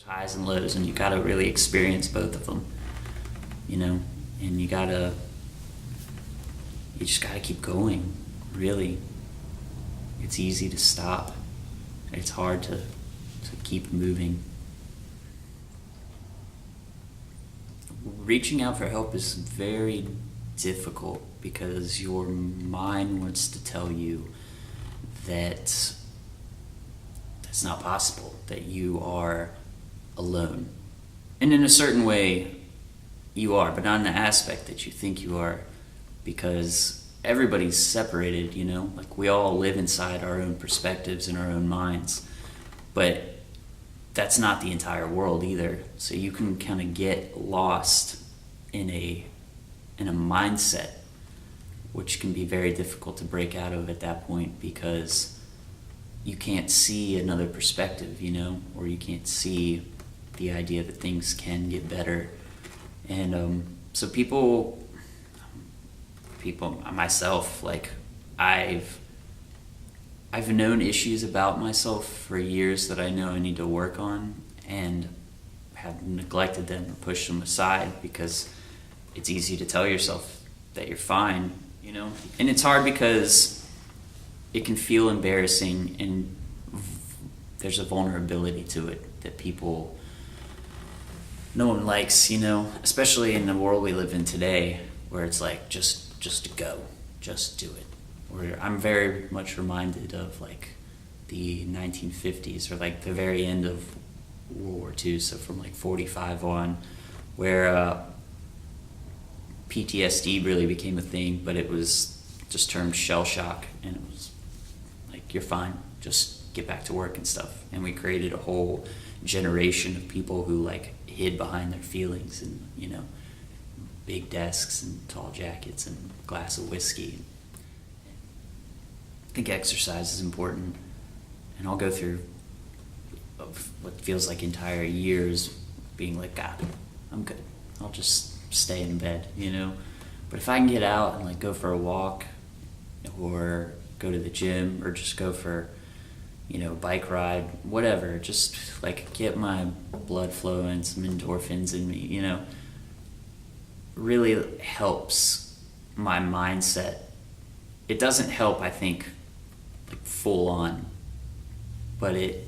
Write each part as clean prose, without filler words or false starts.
highs and lows, and you gotta really experience both of them, you know, and you just gotta keep going, really. It's easy to stop. It's hard to keep moving. Reaching out for help is very difficult because your mind wants to tell you that that's not possible, that you are alone. And in a certain way, you are, but not in the aspect that you think you are, because everybody's separated, you know? Like, we all live inside our own perspectives and our own minds, but that's not the entire world either. So you can kind of get lost in a mindset, which can be very difficult to break out of at that point, because you can't see another perspective, you know, or you can't see the idea that things can get better. And so people, myself, like, I've known issues about myself for years that I know I need to work on, and have neglected them or pushed them aside because it's easy to tell yourself that you're fine, you know? And it's hard because it can feel embarrassing, and there's a vulnerability to it that no one likes, you know? Especially in the world we live in today, where it's like, just go, just do it. Where I'm very much reminded of like the 1950s, or like the very end of World War II, so from like 45 on, where PTSD really became a thing, but it was just termed shell shock, and it was like, you're fine, just get back to work and stuff. And we created a whole generation of people who like hid behind their feelings, and, you know, big desks and tall jackets and a glass of whiskey. I think exercise is important, and I'll go through what feels like entire years being like, God, I'm good, I'll just stay in bed, you know? But if I can get out and like go for a walk, or go to the gym, or just go for, you know, bike ride, whatever, just like get my blood flowing, some endorphins in me, you know, really helps my mindset. It doesn't help, I think, like full on, but it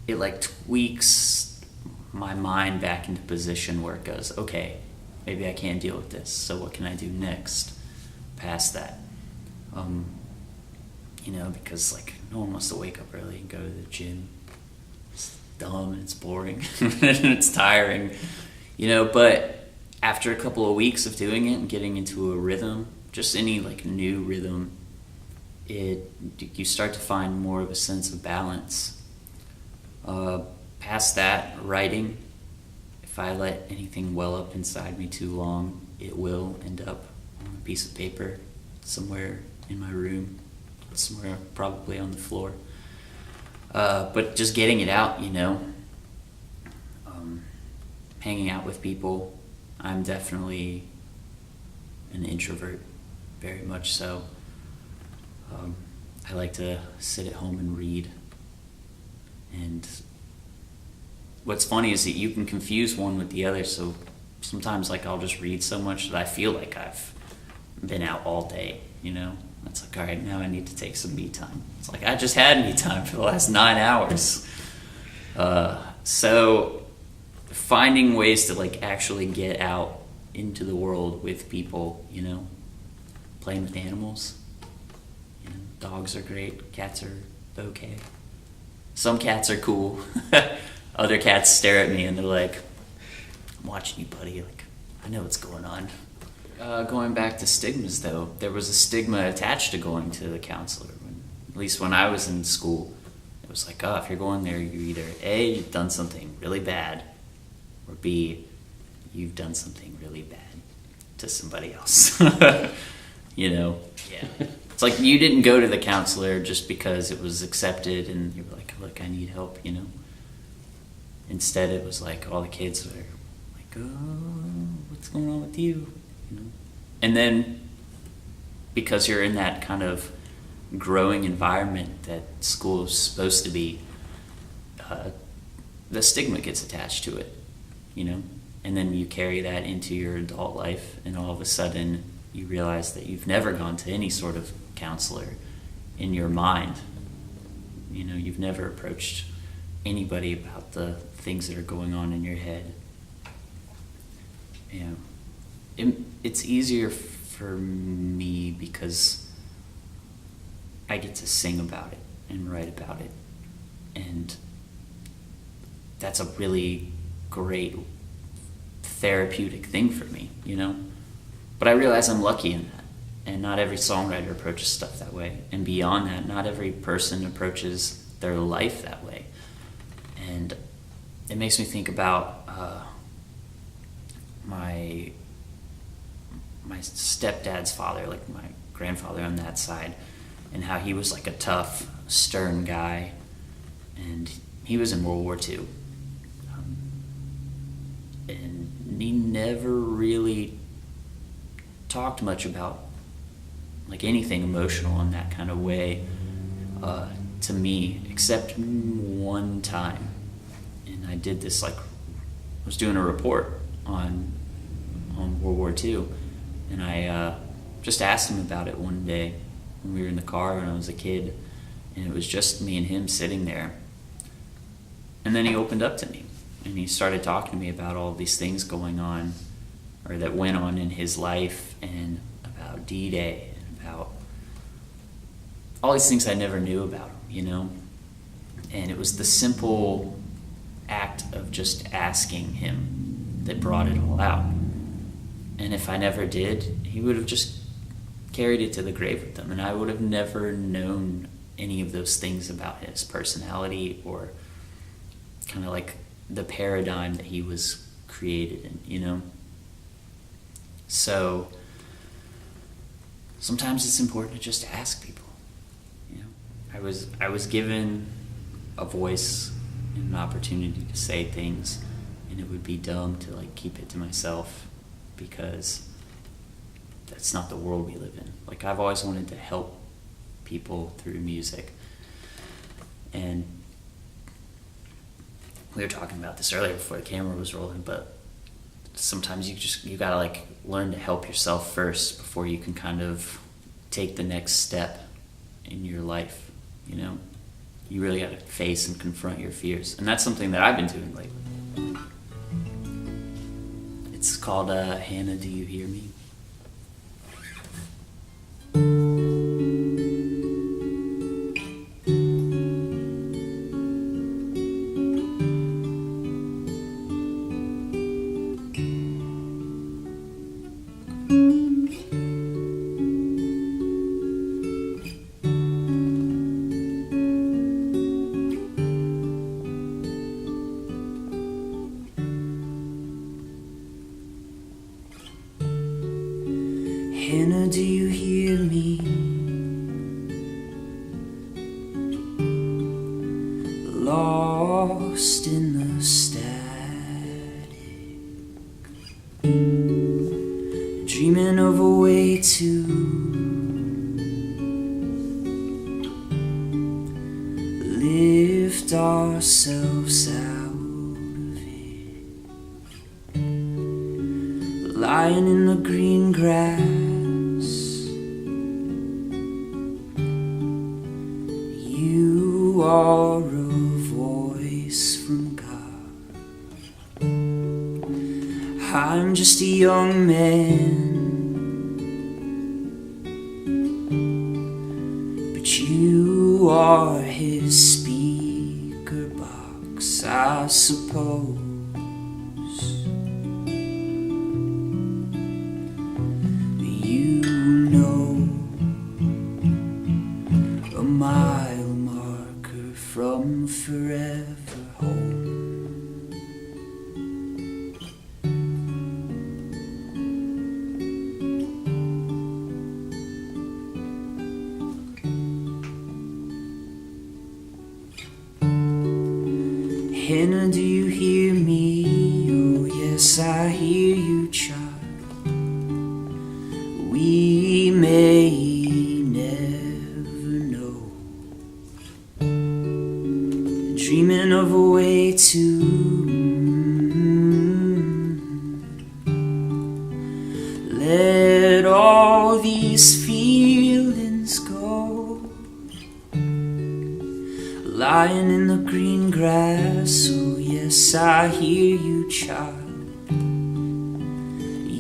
like tweaks my mind back into position where it goes, okay, maybe I can't deal with this, so what can I do next past that? You know, because like no one wants to wake up early and go to the gym. It's dumb and it's boring and it's tiring, you know, but after a couple of weeks of doing it and getting into a rhythm, just any like new rhythm, you start to find more of a sense of balance. Past that, writing, if I let anything well up inside me too long, it will end up on a piece of paper somewhere in my room, somewhere probably on the floor. But just getting it out, you know, hanging out with people. I'm definitely an introvert, very much so. I like to sit at home and read. And what's funny is that you can confuse one with the other, so sometimes like I'll just read so much that I feel like I've been out all day, you know? It's like, all right, now I need to take some me time. It's like, I just had me time for the last 9 hours. So finding ways to like actually get out into the world with people, you know, playing with animals. You know, dogs are great, cats are okay. Some cats are cool. Other cats stare at me and they're like, I'm watching you, buddy. Like, I know what's going on. Going back to stigmas, though, there was a stigma attached to going to the counselor. At least when I was in school, it was like, oh, if you're going there, you either A, you've done something really bad, or B, you've done something really bad to somebody else. You know? Yeah. It's like you didn't go to the counselor just because it was accepted and you were like, look, I need help, you know? Instead, it was like all the kids were like, oh, what's going on with you? You know? And then because you're in that kind of growing environment that school is supposed to be, the stigma gets attached to it, you know? And then you carry that into your adult life, and all of a sudden you realize that you've never gone to any sort of counselor in your mind. You know, you've never approached anybody about the things that are going on in your head. You know, it's easier for me because I get to sing about it and write about it, and that's a really great therapeutic thing for me, you know? But I realize I'm lucky in that, and not every songwriter approaches stuff that way, and beyond that, not every person approaches their life that way. And it makes me think about my stepdad's father, like my grandfather on that side, and how he was like a tough, stern guy, and he was in World War II. And he never really talked much about like anything emotional in that kind of way to me, except one time. And I did this, like, I was doing a report on World War II, and I just asked him about it one day when we were in the car when I was a kid, and it was just me and him sitting there. And then he opened up to me, and he started talking to me about all these things going on, or that went on in his life, and about D.A.D, and about all these things I never knew about him, you know? And it was the simple act of just asking him that brought it all out. And if I never did, he would have just carried it to the grave with him, and I would have never known any of those things about his personality, or kind of like the paradigm that he was created in, you know? So sometimes it's important to just ask people, you know? I was given a voice and an opportunity to say things, and it would be dumb to like keep it to myself, because that's not the world we live in. Like, I've always wanted to help people through music, and we were talking about this earlier before the camera was rolling, but sometimes you gotta like learn to help yourself first before you can kind of take the next step in your life, you know? You really gotta face and confront your fears, and that's something that I've been doing lately. It's called Hannah, Do You Hear Me? Hannah, do you hear me? Lost in the static, dreaming of a way to lift ourselves out of it, lying in the green grass. You are a voice from God. I'm just a young man, but you are his speaker box, I suppose. You know, a mile marker from forever home. Hannah, do you hear me? Oh yes, I hear you, child. We may never know, dreaming of a way to yes, oh yes, I hear you, child.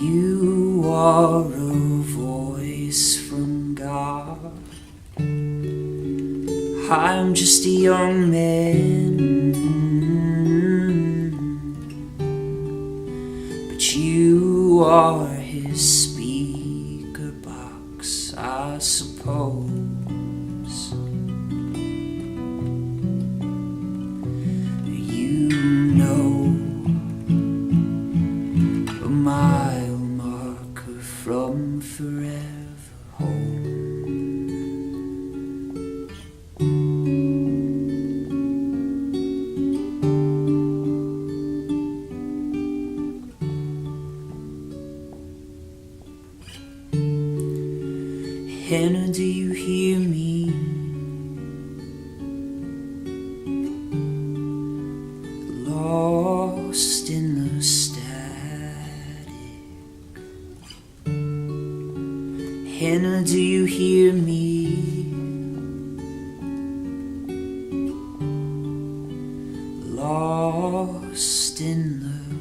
You are a voice from God. I'm just a young man, but you are his speaker box, I suppose. You know a mile marker from forever home. Hannah, do you hear me? Lost in the static. Hannah, do you hear me? Lost in the